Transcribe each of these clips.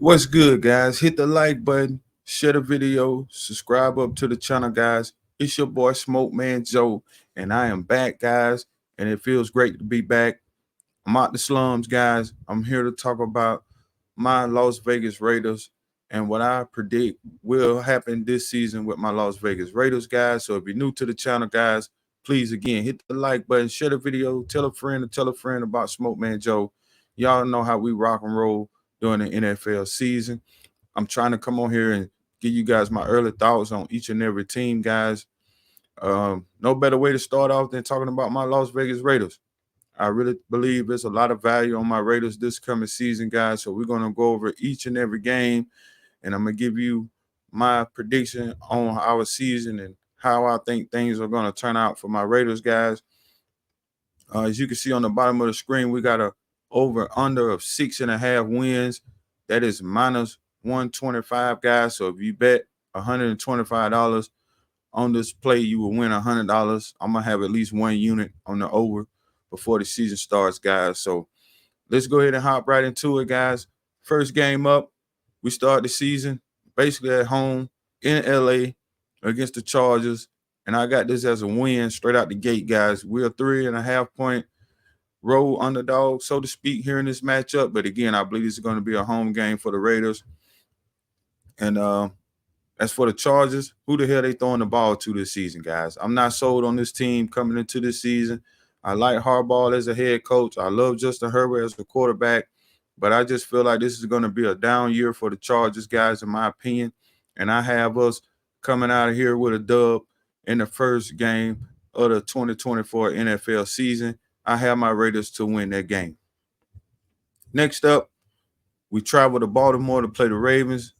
What's good, guys? Hit the like button, share the video, subscribe up to the channel, guys. It's your boy Smoke Man Joe, and I am back, guys. And it feels great to be back. I'm out the slums, guys. I'm here to talk about my Las Vegas Raiders and what I predict will happen this season with my Las Vegas Raiders, guys. So if you're new to the channel, guys, please again hit the like button, share the video, tell a friend to tell a friend about Smoke Man Joe. Y'all know how we rock and roll during the NFL season. I'm trying to come on here and give you guys my early thoughts on each and every team, guys. No better way to start off than talking about my Las Vegas Raiders. I really believe there's a lot of value on my Raiders this coming season, guys. So we're going to go over each and every game, and I'm going to give you my prediction on our season and how I think things are going to turn out for my Raiders, guys. As you can see on the bottom of the screen, we got a over under of 6.5 wins. That is minus 125, guys. So if you bet $125 on this play, you will win $100. I'm gonna have at least one unit on the over before the season starts, guys. So let's go ahead and hop right into it, guys. First game up, we start the season basically at home in LA against the Chargers. And I got this as a win straight out the gate, guys. We're a 3.5 point road underdog, so to speak, here in this matchup. But again, I believe this is going to be a home game for the Raiders. And as for the Chargers, who the hell they throwing the ball to this season, guys? I'm not sold on this team coming into this season. I like Harbaugh as a head coach. I love Justin Herbert as a quarterback. But I just feel like this is going to be a down year for the Chargers, guys, in my opinion. And I have us coming out of here with a dub in the first game of the 2024 NFL season. I have my Raiders to win that game. Next up, we travel to Baltimore to play the Ravens.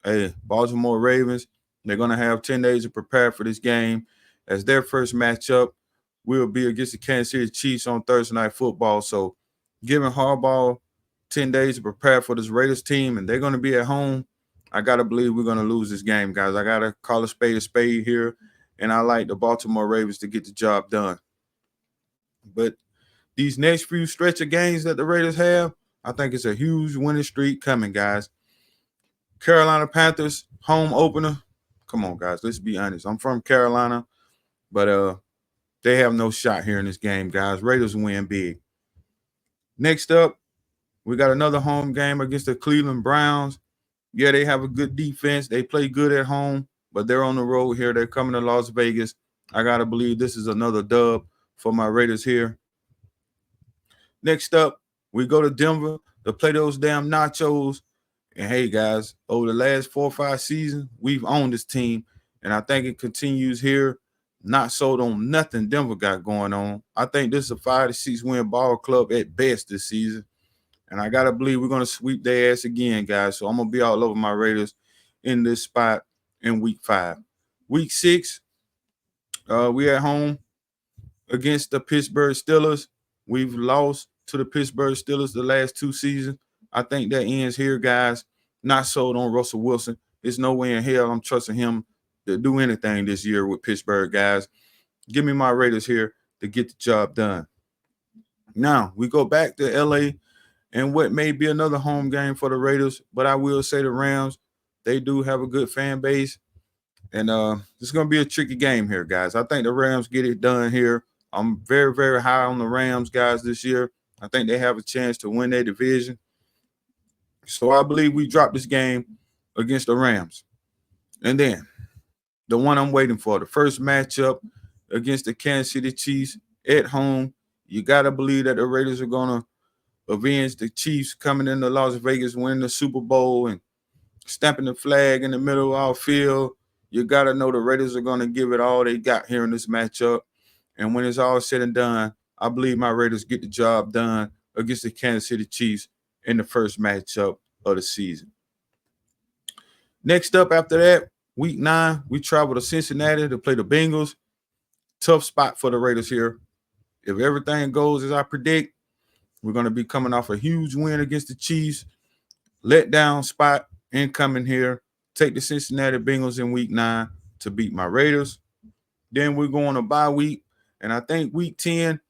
Hey, Baltimore Ravens, they're going to have 10 days to prepare for this game. As their first matchup will be against the Kansas City Chiefs on Thursday Night Football. So giving Harbaugh 10 days to prepare for this Raiders team, and they're going to be at home, I got to believe we're going to lose this game, guys. I got to call a spade here, and I like the Baltimore Ravens to get the job done. But these next few stretch of games that the Raiders have, I think it's a huge winning streak coming, guys. Carolina Panthers, home opener. Come on, guys. Let's be honest. I'm from Carolina, but they have no shot here in this game, guys. Raiders win big. Next up, we got another home game against the Cleveland Browns. Yeah, they have a good defense. They play good at home, but they're on the road here. They're coming to Las Vegas. I got to believe this is another dub for my Raiders here. Next up, we go to Denver to play those damn Nachos. And hey, guys, over the last 4 or 5 seasons, we've owned this team. And I think it continues here. Not sold on nothing Denver got going on. I think this is a 5 to 6 win ball club at best this season. And I got to believe we're going to sweep their ass again, guys. So I'm going to be all over my Raiders in this spot in week 5. Week 6, we at home against the Pittsburgh Steelers. We've lost to the Pittsburgh Steelers the last 2 seasons. I think that ends here, guys. Not sold on Russell Wilson. There's no way in hell I'm trusting him to do anything this year with Pittsburgh, guys. Give me my Raiders here to get the job done. Now, we go back to L.A., and what may be another home game for the Raiders, but I will say the Rams, they do have a good fan base. And it's going to be a tricky game here, guys. I think the Rams get it done here. I'm very, very high on the Rams, guys, this year. I think they have a chance to win their division. So I believe we drop this game against the Rams. And then the one I'm waiting for, the first matchup against the Kansas City Chiefs at home. You got to believe that the Raiders are going to avenge the Chiefs coming into Las Vegas, winning the Super Bowl and stamping the flag in the middle of our field. You got to know the Raiders are going to give it all they got here in this matchup. And when it's all said and done, I believe my Raiders get the job done against the Kansas City Chiefs in the first matchup of the season. Next up after that, week 9, we travel to Cincinnati to play the Bengals. Tough spot for the Raiders here. If everything goes as I predict, we're going to be coming off a huge win against the Chiefs. Letdown spot incoming here. Take the Cincinnati Bengals in week 9 to beat my Raiders. Then we're going to bye week. And I think week 10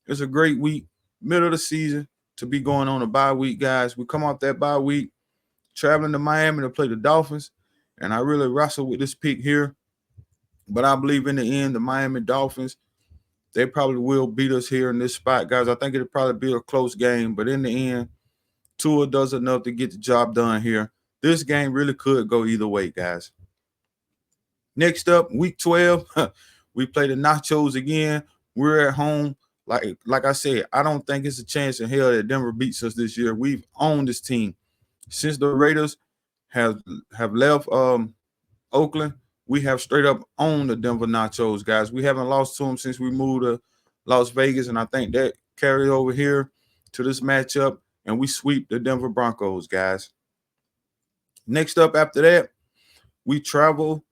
is a great week, middle of the season, to be going on a bye week, guys. We come off that bye week, traveling to Miami to play the Dolphins, and I really wrestle with this pick here. But I believe in the end, the Miami Dolphins, they probably will beat us here in this spot, guys. I think it'll probably be a close game, but in the end, Tua does enough to get the job done here. This game really could go either way, guys. Next up, week 12, we play the Nachos again. We're at home. Like I said, I don't think it's a chance in hell that Denver beats us this year. We've owned this team since the Raiders have left Oakland. We have straight up owned the Denver Nachos, guys. We haven't lost to them since we moved to Las Vegas, and I think that carried over here to this matchup, and we sweep the Denver Broncos, guys. Next up after that, we travel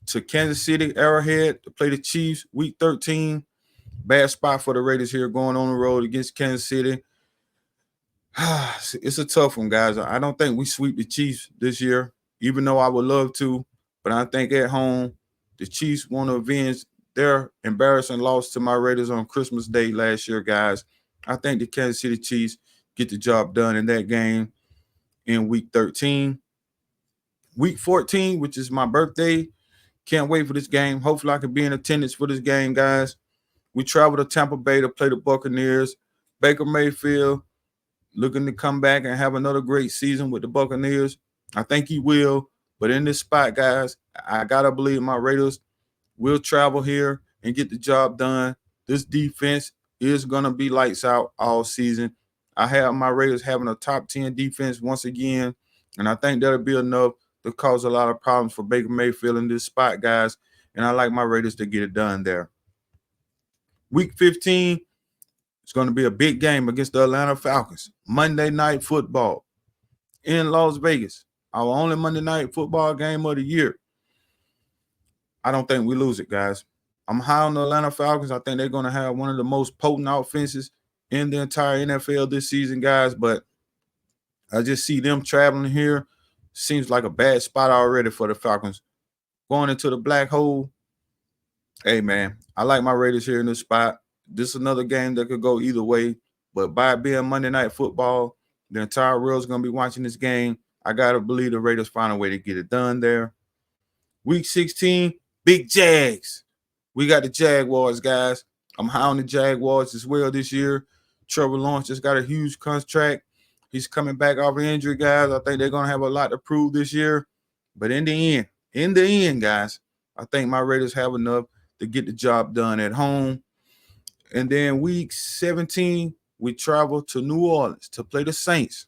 to Kansas City, Arrowhead, to play the Chiefs, week 13. Bad spot for the Raiders here going on the road against Kansas City. It's a tough one, guys. I don't think we sweep the Chiefs this year, even though I would love to. But I think at home, the Chiefs want to avenge their embarrassing loss to my Raiders on Christmas Day last year, guys. I think the Kansas City Chiefs get the job done in that game in week 13. Week 14, which is my birthday. Can't wait for this game. Hopefully I can be in attendance for this game, guys. We travel to Tampa Bay to play the Buccaneers. Baker Mayfield looking to come back and have another great season with the Buccaneers. I think he will. But in this spot, guys, I got to believe my Raiders will travel here and get the job done. This defense is going to be lights out all season. I have my Raiders having a top 10 defense once again, and I think that'll be enough to cause a lot of problems for Baker Mayfield in this spot, guys, and I like my Raiders to get it done there. Week 15, it's going to be a big game against the Atlanta Falcons. Monday Night Football in Las Vegas. Our only Monday Night Football game of the year. I don't think we lose it, guys. I'm high on the Atlanta Falcons. I think they're going to have one of the most potent offenses in the entire NFL this season, guys, but I just see them traveling here. Seems like a bad spot already for the Falcons. Going into the black hole. Hey, man, I like my Raiders here in this spot. This is another game that could go either way. But by it being Monday Night Football, the entire world's going to be watching this game. I got to believe the Raiders find a way to get it done there. Week 16, big Jags. We got the Jaguars, guys. I'm high on the Jaguars as well this year. Trevor Lawrence just got a huge contract. He's coming back off an injury, guys. I think they're going to have a lot to prove this year. But in the end, guys, I think my Raiders have enough to get the job done at home. And then week 17, we travel to New Orleans to play the Saints.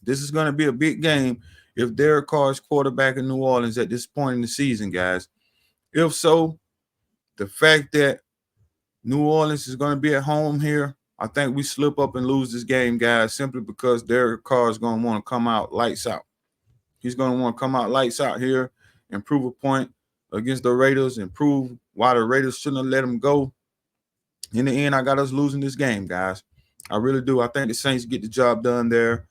This is going to be a big game if Derek Carr is quarterback in New Orleans at this point in the season, guys. If so, the fact that New Orleans is going to be at home here, I think we slip up and lose this game, guys, simply because Derek Carr is going to want to come out lights out. He's going to want to come out lights out here and prove a point against the Raiders and prove why the Raiders shouldn't have let him go. In the end, I got us losing this game, guys. I really do. I think the Saints get the job done there.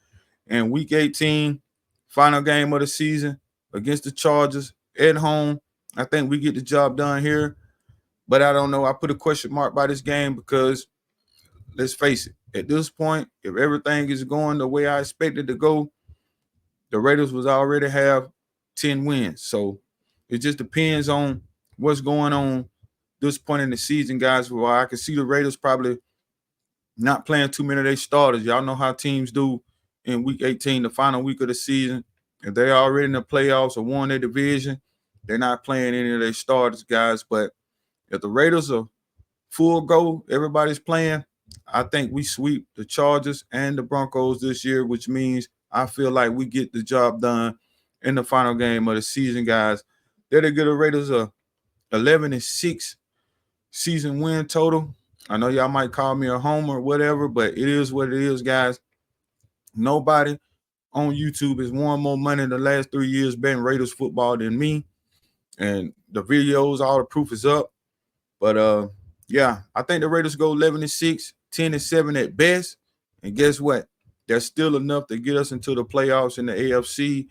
And week 18, final game of the season against the Chargers at home. I think we get the job done here. But I don't know. I put a question mark by this game because, let's face it, at this point, if everything is going the way I expected to go, the Raiders was already have 10 wins. So it just depends on what's going on this point in the season, guys. Well, I can see the Raiders probably not playing too many of their starters. Y'all know how teams do in week 18, the final week of the season. If they're already in the playoffs or won their division, they're not playing any of their starters, guys. But if the Raiders are full go, everybody's playing, I think we sweep the Chargers and the Broncos this year, which means I feel like we get the job done in the final game of the season, guys. That'll give the Raiders a 11-6 season win total. I know y'all might call me a homer or whatever, but it is what it is, guys. Nobody on YouTube has won more money in the last 3 years betting Raiders football than me. And the videos, all the proof is up. But, yeah, I think the Raiders go 11-6, 10-7 at best. And guess what? That's still enough to get us into the playoffs in the AFC.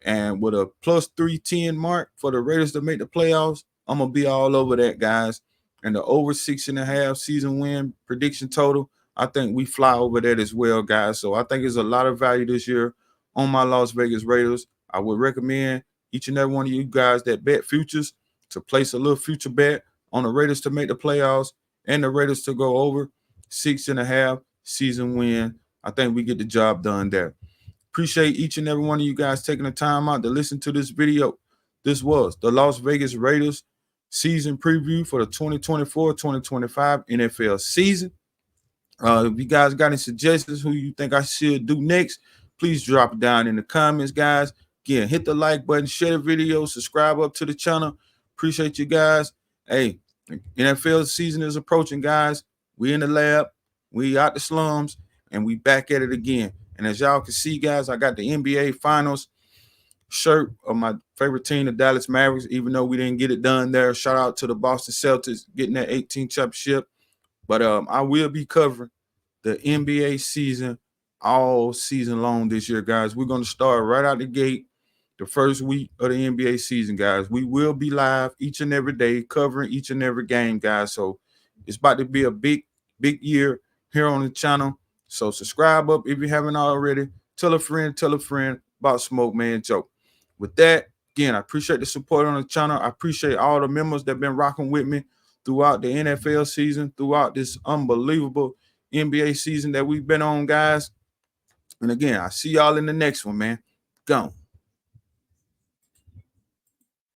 And with a plus 310 mark for the Raiders to make the playoffs, I'm going to be all over that, guys. And the over 6.5 season win prediction total, I think we fly over that as well, guys. So I think there's a lot of value this year on my Las Vegas Raiders. I would recommend each and every one of you guys that bet futures to place a little future bet on the Raiders to make the playoffs and the Raiders to go over 6.5 season win. I think we get the job done there. Appreciate each and every one of you guys taking the time out to listen to this video. This was the Las Vegas Raiders season preview for the 2024-2025 NFL season. If you guys got any suggestions who you think I should do next, please drop it down in the comments, guys. Again, hit the like button, share the video, subscribe up to the channel. Appreciate you guys. Hey, NFL season is approaching, guys. We in the lab, we out the slums, and we back at it again. And as y'all can see, guys, I got the NBA Finals shirt of my favorite team, the Dallas Mavericks, even though we didn't get it done there. Shout out to the Boston Celtics getting that 18th championship. But I will be covering the NBA season all season long this year, guys. We're going to start right out the gate the first week of the NBA season, guys. We will be live each and every day covering each and every game, guys. So it's about to be a big year here on the channel. So subscribe up if you haven't already. Tell a friend about Smoke Man Joe. With that, again, I appreciate the support on the channel. I appreciate all the members that have been rocking with me throughout the NFL season, throughout this unbelievable NBA season that we've been on, guys. And again, I see y'all in the next one, man. Gone.